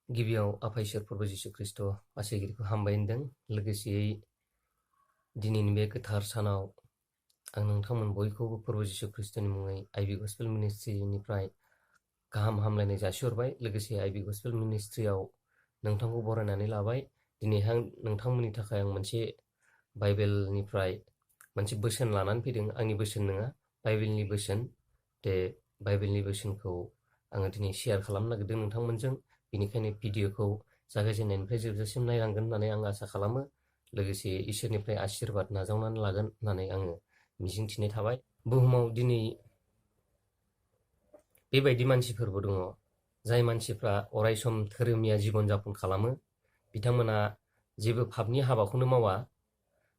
गिबियाव आफा इसोर प्रभु जिसु ख्रिस्ट' बासायगिरिखौ हामबाय होनदों। लोगोसेयै दिनैनि बे गोथार सानाव आं नोंथांमोन बयखौबो प्रभु जिसु ख्रिस्ट'नि मुङै आइबि गस्पेल मिनिस्ट्रिनिफ्राय गाहाम हामलायनाय जासिहरबाय। लोगोसे आइबि गस्पेल मिनिस्ट्रियाव नोंथांखौ बरायनानै लाबाय। दिनैहाय नोंथांमोननि थाखाय आं मोनसे बाइबेलनिफ्राय मोनसे बोसोन लानानै फैदों। आंनि बोसोन नङा, बाइबेलनि बोसोन। बे बाइबेलनि बोसोनखौ आङो दिनै शेयार खालामनो नागिरदों नोंथांमोनजों। बेनिखायनो भिडिअखौ जागायजेननायनिफ्राय जोबजासिम नायलांगोन होननानै आं आसा खालामो। लोगोसे इसोरनिफ्राय आशीर्बाद नाजावनानै लागोन होननानै आङो मिजिंथिनाय थाबाय। बुहुमाव दिनै बेबायदि मानसिफोरबो दङ, जाय मानसिफ्रा अरायसम धोरोमिया जीबन जापन खालामो। बिथांमोना जेबो पापनि हाबाखौनो मावा।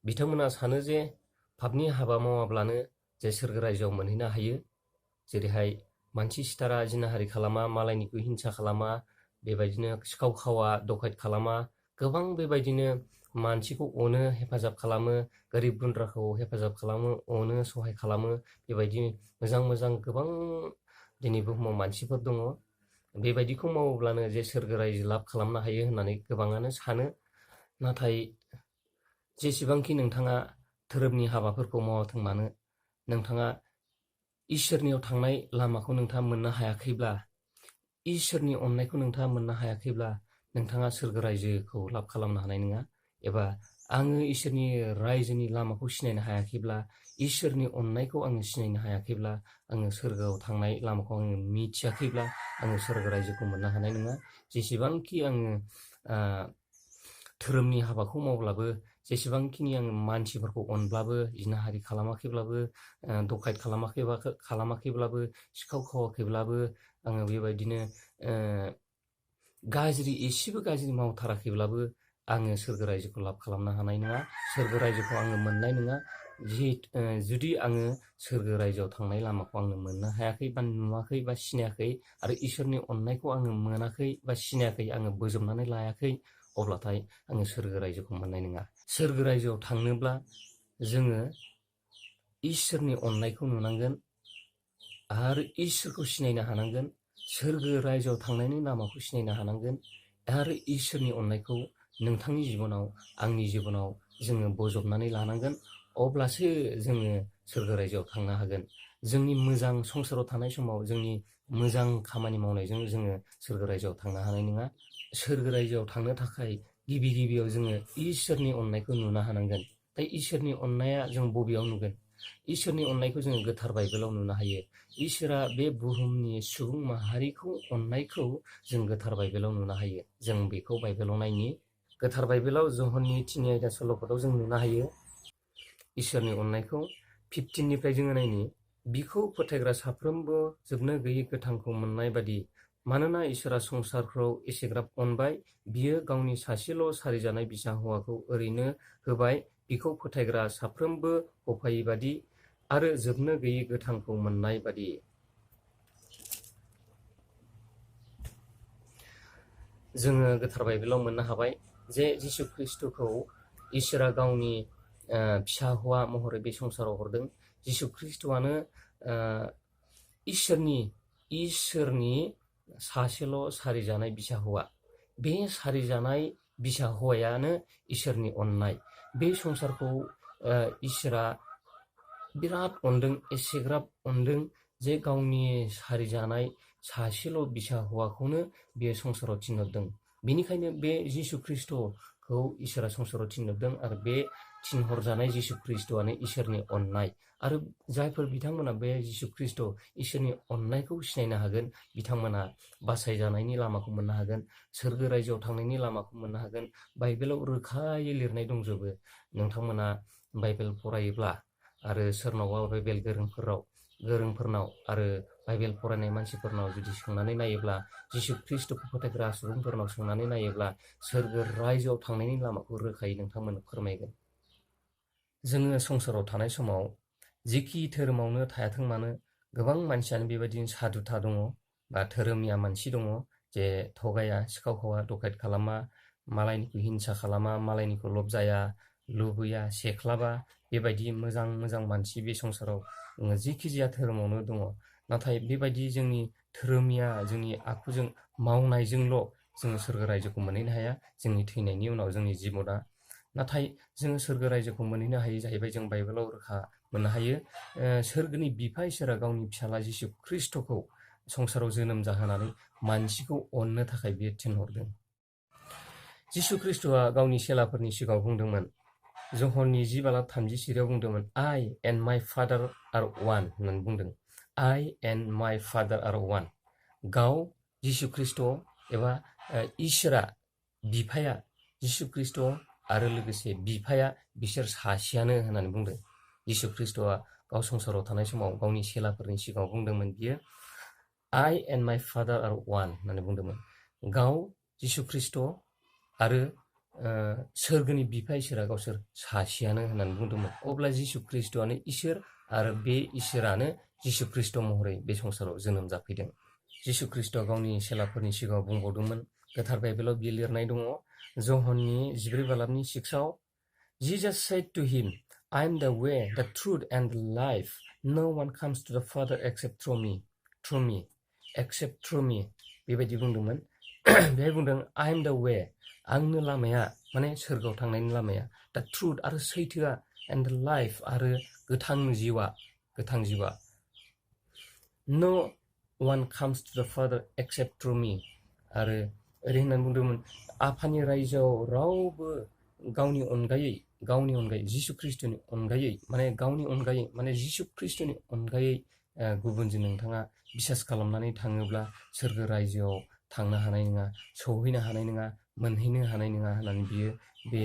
बिथांमोना सानो जे पापनि हाबा मावाब्लानो जे सोरगो रायजोआव मोनहैनो हायो। जेरैहाय मानसि सिथारा, जिनाहारि खालामा, मालायनिखौ हिंसा खालामा, बेबायदिनो सिखाव खावा, डकायत खालामा, गोबां बेबायदिनो मानसिखौ अनो, हेफाजाब खालामो, गोरिब गुन्द्राखौ हेफाजाब खालामो, अनो, सहाय खालामो। बेबायदि मोजां मोजां गोबां दिनै बुहुमाव मानसिफोर दङ। बेबायदिखौ मावोब्लानो जे सोरगो रायजो लाभ खालामनो हायो होननानै गोबाङानो सानो। नाथाय जेसेबांखि नोंथाङा धोरोमनि हाबाफोरखौ मावाथों मानो, नोंथाङा इसोरनियाव थांनाय लामाखौ नोंथाङा मोननो हायाखैब्ला, इसोरनि अननायखौ नोंथाङा मोननो हायाखैब्ला, नोंथाङा सोरगो रायजोखौ लाभ खालामनो हानाय नङा। एबा आङो इसोरनि रायजोनि लामाखौ सिनायनो हायाखैब्ला, इसोरनि अननायखौ आङो सिनायनो हायाखैब्ला, आङो सोरगोआव थांनाय लामाखौ आङो मिथियाखैब्ला, आङो सोरगो रायजोखौ मोननो हानाय नङा। जेसेबांखि आङो धोरोमनि हाबाखौ मावब्लाबो, जेसेबांखिनि आङो मानसिफोरखौ अनब्लाबो, जिनाहारि खालामाखैब्लाबो, डकायत खालामाखैब्लाबो, सिखाव खावाखैब्लाबो, आङो बेबायदिनो गाज्रि एसेबो गाज्रि मावथाराखैब्लाबो, आङो सोरगो रायजोखौ लाभ खालामनो हानाय नङा। सोरगो रायजोखौ आङो मोननाय नङा। जुदि आङो सोरगो रायजोआव थांनाय लामाखौ आङो मोननो हायाखै, बा नुवाखै, बा सिनायाखै, आरो इसोरनि अननायखौ आङो मोनाखै बा सिनायाखै, आङो बोजबनानै लायाखै, अब्लाथाय आङो सोरगो रायजोखौ मोननाय नङा। सोरगो रायजोआव थांनोब्ला जोङो इसोरनि अननायखौ नुनांगोन आरो इसोरखौ सिनायनो हानांगोन। सोरगो रायजोआव थांनायनि लामाखौ सिनायनो हानांगोन आरो इसोरनि अननायखौ नोंथांनि जिबनाव, आंनि जिबनाव जोङो बजबनानै लानांगोन। अब्लासो जोङो सोरगो रायजोआव थांनो हागोन। जोंनि मोजां संसाराव थानाय समाव जोंनि मोजां खामानि मावनायजों जोङो सोरगो रायजोआव थांनो हानाय नङा। सोरगो रायजोआव थांनो थाखाय गिबियाव जोङो इसोरनि अननायखौ नुनो हानांगोन। दा इसोरनि अननाया जों बबेयाव नुगोन? इसोरनि अननायखौ जोङो गोथार बाइबेलाव नुनो हायो। इसोरा बे बुहुमनि सुबुं माहारिखौ अननायखौ जों गोथार बाइबेलाव नुनो हायो। जों बेखौ बाइबेलाव नायनि। गोथार बाइबेलाव जहननि 3 आयदा 16 जों नुनो हायो इसोरनि अननायखौ। 15निफ्राय जोङो नायनि। बिखौ फोथायग्रा साफ्रोमबो जोबनो गैयै गोथांखौ मोननाय बादि, मानोना इसोरा संसारखौ एसेग्राब अनबाय, बियो गावनि सासेल' सारिजानाय बिसा हौवाखौ ओरैनो होबाय, बिखौ फोथायग्रा साफ्रोमबो गफायै बादि आरो जोबनो गैयै गोथांखौ मोननाय बादि। जोङो गोथार बाइबेलाव मोननो हाबाय जे जिसु ख्रिस्ट'खौ इसोरा गावनि फिसा हौवा महरै बे संसाराव हरदों। जिसु ख्रिस्ट'आनो इसोरनि सासेल' सारिजानाय बिसा हौवा। बे सारिजानाय बिसा हौवायानो इसोरनि अननाय। बे संसारखौ इसोरा बिराद अनदों, एसेग्राब अनदों जे गावनि सारिजानाय सासेल' बिसा हौवाखौनो बे संसाराव थिनहरदों। बेनिखायनो बे जिसु ख्रिस्ट'खौ इसोरा संसाराव थिनहरदों आरो बे थिनहरजानाय जिसु ख्रिस्ट'आनो इसोरनि अननाय। आरो जायफोर बिथांमोना बे जिसु ख्रिस्ट' इसोरनि अननायखौ सिनायनो हागोन, बिथांमोना बासायजानायनि लामाखौ मोननो हागोन, सोरगो रायजोआव थांनायनि लामाखौ मोननो हागोन। बाइबेलाव रोखायै लिरनाय दंजोबो। नोंथांमोना बाइबेल फरायोब्ला आरो सोरनावबा बाइबेल गोरोंफोरनाव आरो बाइबेल फरायनाय मानसिफोरनाव जुदि सोंनानै नायोब्ला, जिसु ख्रिस्ट'खौ फोथायग्रा सुबुंफोरनाव सोंनानै नायोब्ला, सोरगो रायजोआव थांनायनि लामाखौ रोखायै नोंथांमोननो फोरमायगोन। जोङो संसाराव थानाय समाव जिखि धोरोमावनो थायाथों मानो, गोबां मानसियानो बेबायदिनो साधुथा दङ बा धोरोमिया मानसि दङ, जे थगाया, सिखाव खावा, डकायत खालामा, मालायनिखौ हिंसा खालामा, मालायनिखौ लबजाया, लुबैया, सेख्लाबा, बेबायदि मोजां मोजां मानसि बे संसाराव जिखि जाया धोरोमावनो दङ। नाथाय बेबायदि जोंनि धोरोमिया जोंनि आखुजों मावनायजोंल' जोङो सोरगो रायजोखौ मोनहैनो हाया जोंनि थैनायनि उनाव जोंनि जिबना। नाथाय जोङो सोरगो रायजोखौ मोनहैनो हायो जाहैबाय जों बाइबेलाव रोखा मोननो हायो। सोरगोनि बिफा इसोरा गावनि फिसाला जिसु ख्रिस्ट'खौ संसाराव जोनोम जाहोनानै मानसिखौ अननो थाखाय बियो थिनहरदों। जिसु ख्रिस्ट'आ गावनि चेलाफोरनि सिगाङाव बुंदोंमोन, जहननि 10:30 बुंदोंमोन, I and my father are one होननानै बुंदों। I and my father are one। गाव जिसु ख्रिस्ट' एबा इसोरा बिफाया जिसु ख्रिस्ट' आरो लोगोसे बिफाया बिसोर सासेयानो होननानै बुंदों। जिसु ख्रिस्ट'आ गाव संसाराव थानाय समाव गावनि चेलाफोरनि सिगाङाव बुंदोंमोन, बियो I and my father are one होननानै बुंदोंमोन। गाव जिसु ख्रिस्ट' आरो सोरगोनि बिफा इसोरा गावसोर सासेयानो होननानै बुंदोंमोन। अब्ला जिसु ख्रिस्ट'आनो इसोर आरो बे इसोरानो जिसु ख्रिस्ट' महरै बे संसाराव जोनोम जाफैदों। जिसु ख्रिस्ट'आ गावनि चेलाफोरनि सिगाङाव बुंबावदोंमोन, गोथार बाइबेलाव बियो लिरनाय दङ, जहननि 14:6, Jesus said to him, I am the way, the truth and the life. No one comes to the Father except through me, except through me। बेबायदि बुंदोंमोन। बेहाय बुंदों I am the way, आंनो लामाया, माने सोरगोआव थांनायनि लामाया, the truth आरो सैथोआ, and the life आरो गोथां जिउआ। No one comes to the Father except through me। आरो ओरै होननानै बुंदोंमोन, आफानि रायजोआव रावबो गावनि अनगायै जिसु ख्रिस्ट'नि अनगायै, माने जिसु ख्रिस्ट'नि अनगायै गुबुनजों नोंथाङा बिसास खालामनानै थाङोब्ला सोरगो रायजोआव थांनो हानाय नङा, सौहैनो हानाय नङा, मोनहैनो हानाय नङा होननानै बियो बे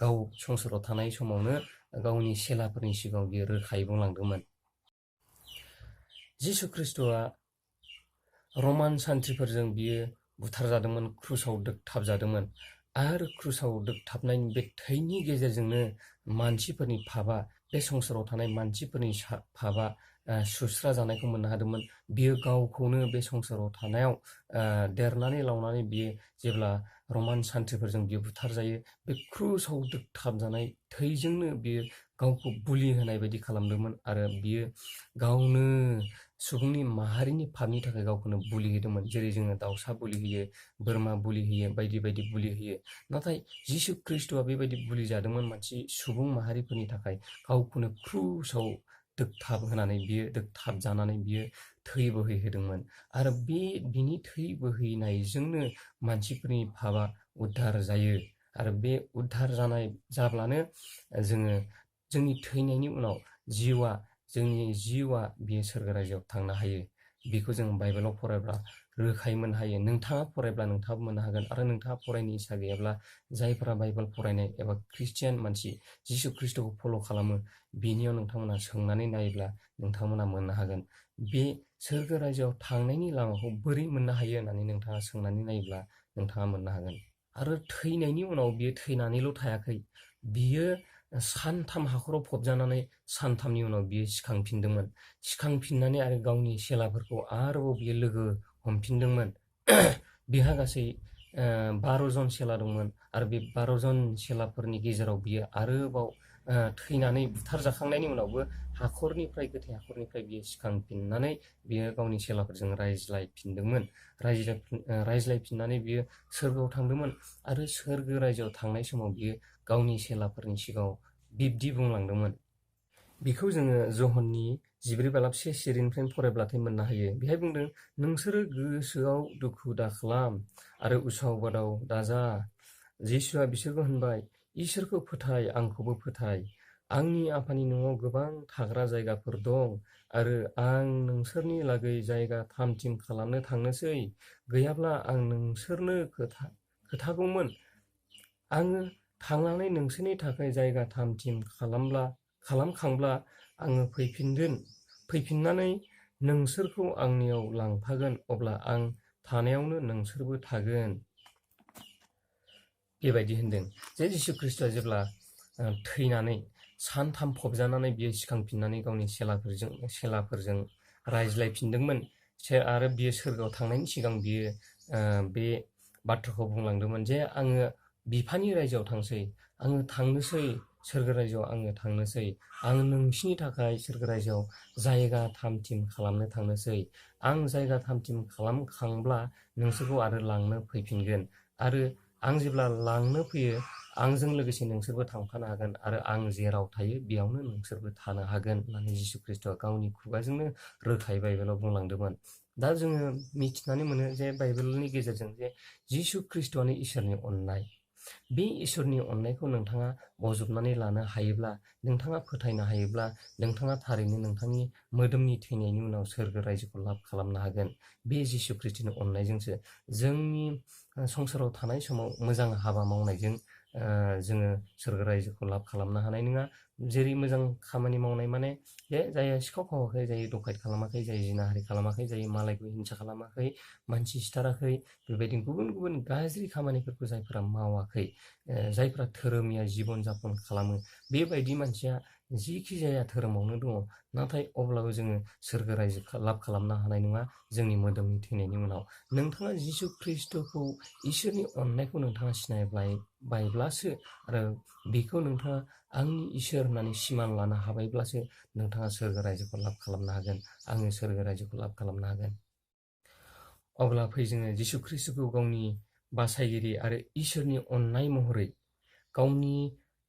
गाव संसाराव थानाय समावनो गावनि चेलाफोरनि सिगाङाव बियो रोखायै बुंलांदोंमोन। जिसु ख्रिस्ट'आ रमान सान्थ्रिफोरजों बियो बुथारजादोंमोन, क्रुसाव दोगथाबजादोंमोन, आरो क्रुसाव दोगथाबनायनि बे थैनि गेजेरजोंनो मानसिफोरनि पापा, बे संसाराव थानाय मानसिफोरनि पापा सुस्रा जानायखौ मोननो हादोंमोन। बियो गावखौनो बे संसाराव थानायाव देरनानै लावनानै बियो जेब्ला रमान सान्थ्रिफोरजों बियो बुथारजायो, बे क्रुसाव दोगथाबजानाय थैजोंनो बियो गावखौ बुलि होनाय बायदि खालामदोंमोन आरो बियो गावनो सुबुंनि माहारिनि पापनि थाखाय गावखौनो बुलि होदोंमोन। जेरै जोङो दाउसा बुलि होयो, बोरमा बुलि होयो, बायदि बायदि बुलि होयो। नाथाय जिसु ख्रिस्ट'आ बेबायदि बुलि जादोंमोन सुबुं माहारिफोरनि थाखाय, गावखौनो क्रुसाव दोगथाबजानानै बियो थै बोहैहोदोंमोन आरो बिनि थै बोहैनायजोंनो मानसिफोरनि पापा उद्धार जायो। आरो बे उद्धार जाब्लानो जोंनि थैनायनि उनाव जोंनि जिउआ बियो सोरगो रायजोआव थांनो हायो। बेखौ जों बाइबेलाव फरायब्ला रोखायै मोननो हायो। नोंथाङा फरायब्ला नोंथाङाबो मोननो हागोन। आरो नोंथाङा फरायनो इसा गैयाब्ला जायफोरा बाइबेल फरायनाय एबा ख्रिस्टियान मानसि जिसु ख्रिस्ट'खौ फल' खालामो, बिनियाव नोंथांमोना सोंनानै नायोब्ला नोंथांमोना मोननो हागोन। बे सोरगो रायजोआव थांनायनि लामाखौ बोरै मोननो हायो होननानै नोंथाङा सोंनानै नायोब्ला नोंथाङा मोननो हागोन। आरो थैनायनि उनाव बियो थैनानैल' थायाखै, बियो 3 हाखराव फबजानानै 3नि उनाव बियो सिखांफिनदोंमोन। सिखांफिननानै आरो गावनि चेलाफोरखौ आरोबाव बियो लोगो हमफिनदोंमोन। बिहा गासै 12 जन चेला दंमोन आरो बे 12 जन चेलाफोरनि गेजेराव बियो आरोबाव थैनानै बुथारजाखांनायनि उनावबो गोथै हाखरनिफ्राय बियो सिखांफिननानै बियो गावनि चेलाफोरजों रायज्लायफिननानै बियो सोरगोआव थांदोंमोन आरो सोरगो रायजोआव थांनाय समाव बियो गावनि चेलाफोरनि सिगाङाव बिब्दि बुंलांदोंमोन। बेखौ जोङो जहननि 14:1 फरायब्लाथाय मोननो हायो। बेहाय बुंदों, नोंसोरो गोसोआव दुखु दाखालाम आरो उसाव बादाव दाजा। जिसुआ बिसोरखौ होनबाय, इसोरखौ फोथाय, आंखौबो फोथाय। आंनि आफानि न'आव गोबां थाग्रा जायगाफोर दं आरो आं नोंसोरनि लागै जायगा थामथिम खालामनो थांनोसै। गैयाब्ला आं नोंसोरनो खोथागौमोन। आङो थांनानै नोंसोरनि थाखाय जायगा थामथिम खालामखांब्ला आङो फैफिननानै नोंसोरखौ आंनियाव लांफागोन, अब्ला आं थानायावनो नोंसोरबो थागोन। बेबायदि होनदों जे जिसु ख्रिस्ट'आ जेब्ला थैनानै 3 फबजानानै बियो सिखांफिननानै गावनि चेलाफोरजों रायज्लायफिनदोंमोन आरो बियो सोरगोआव थांनायनि सिगां बियो बे बाथ्राखौ बुंलांदोंमोन जे आङो बिफानि रायजोआव थांनोसै सोरगो रायजोआव आङो थांनोसै, आं नोंसिनि थाखाय सोरगो रायजोआव जायगा थामथिम खालामनो थांनोसै, आं जायगा थामथिम खालामखांब्ला नोंसोरखौ आरो लांनो फैफिनगोन, आरो आं जेब्ला लांनो फैयो आंजों लोगोसे नोंसोरबो थांफानो हागोन, आरो आं जेराव थायो बेयावनो नोंसोरबो थानो हागोन होननानै जिसु ख्रिस्ट'आ गावनि खुगाजोंनो रोखायै बाइबेलाव बुंलांदोंमोन। दा जोङो मिथिनानै मोनो जे बाइबेलनि गेजेरजों जे जिसु ख्रिस्ट'आनो इसोरनि अननाय। बे इसोरनि अननायखौ नोंथाङा बजबनानै लानो हायोब्ला, नोंथाङा फोथायनो हायोब्ला, नोंथाङा थारैनो नोंथांनि मोदोमनि थैनायनि उनाव सोरगो रायजोखौ लाभ खालामनो हागोन। बे जिसु ख्रिस्ट'नि अननायजोंसो जोंनि संसाराव थानाय समाव मोजां हाबा मावनायजों जोङो सोरगो रायजोखौ लाभ खालामनो हानाय नङा। जेरै मोजां खामानि मावनाय माने जे जाय सिखाव खावाखै, जाय डकायत खालामाखै, जाय जिनाहारि खालामाखै, जाय मालायखौ हिंसा खालामाखै, मानसि सिथाराखै, बेबायदि गुबुन गुबुन गाज्रि खामानिफोरखौ जायफोरा मावाखै, जायफोरा धोरोमिया जिबन जापन खालामो, बेबायदि मानसिया जिखि जाया धोरोमावनो दङ, नाथाय अब्लाबो जोङो सोरगो रायजो लाभ खालामनो हानाय नङा जोंनि मोदोमनि थैनायनि उनाव। नोंथाङा जिसु ख्रिस्ट'खौ इसोरनि अननायखौ नोंथाङा सिनायबायब्लासो, आरो बेखौ नोंथाङा आंनि इसोर होननानै सिमान लानो हाबायब्लासो नोंथाङा सोरगो रायजोखौ लाभ खालामनो हागोन। आङो सोरगो रायजोखौ लाभ खालामनो हागोन। अब्ला फै जोङो जिसु ख्रिस्ट'खौ गावनि बासायगिरि आरो इसोरनि अननाय महरै, गावनि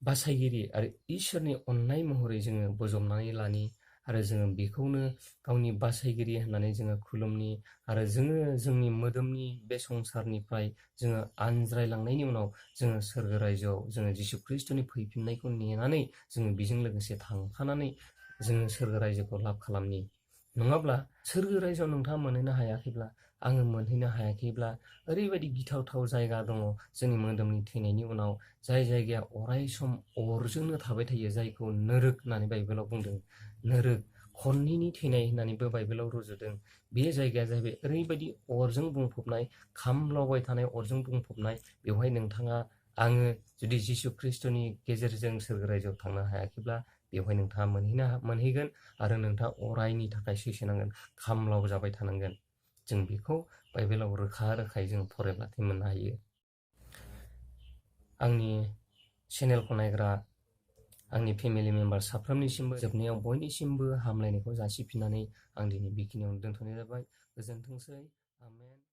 बासायगिरि आरो इसोरनि अननाय महरै जोङो बजबनानै लानि, आरो जोङो बेखौनो गावनि बासायगिरि होननानै जोङो खुलुमनि, आरो जोङो जोंनि मोदोमनि बे संसारनिफ्राय जोङो आनज्रायलांनायनि उनाव जोङो सोरगो रायजोआव जोङो जिसु ख्रिस्ट'नि फैफिननायखौ नेनानै जोङो बेजों लोगोसे थांफानानै जोङो सोरगो रायजोखौ लाभ खालामनि। नङाब्ला सोरगो रायजोआव नोंथाङा मोनहैनो हायाखैब्ला, आङो मोनहैनो हायाखैब्ला, ओरैबायदि गिथावथाव जायगा दङ जोंनि मोदोमनि थैनायनि उनाव, जाय जायगाया अराय सम अरजोंनो थाबाय थायो, जायखौ नोरोग होननानै बाइबेलाव बुंदों। नोरोग, खननैनि थैनाय होननानैबो बाइबेलाव रुजुदों। बे जायगाया जाहैबाय ओरैबायदि अरजों बुंफबनाय, खामलावबाय थानाय अरजों बुंफबनाय। बेवहाय नोंथाङा आङो जुदि जिसु ख्रिस्ट'नि गेजेरजों सोरगो रायजोआव थांनो हायाखैब्ला, बेवहाय नोंथाङा मोनहैगोन, आरो नोंथाङा अरायनि थाखाय सैसोनांगोन, खामलाव जाबाय थानांगोन। जों बेखौ बाइबेलाव रोखा रोखायै जों फरायब्लाथाय मोननो हायो। आंनि चेनेलखौ नायग्रा आंनि फेमिलि मेम्बार साफ्रोमनिसिमबो जोबनायाव बयनिसिमबो हामलायनायखौ जासिफिननानै आं दिनै बेखिनियावनो दोनथ'नाय जाबाय। गोजोनथोंसै। आमेन।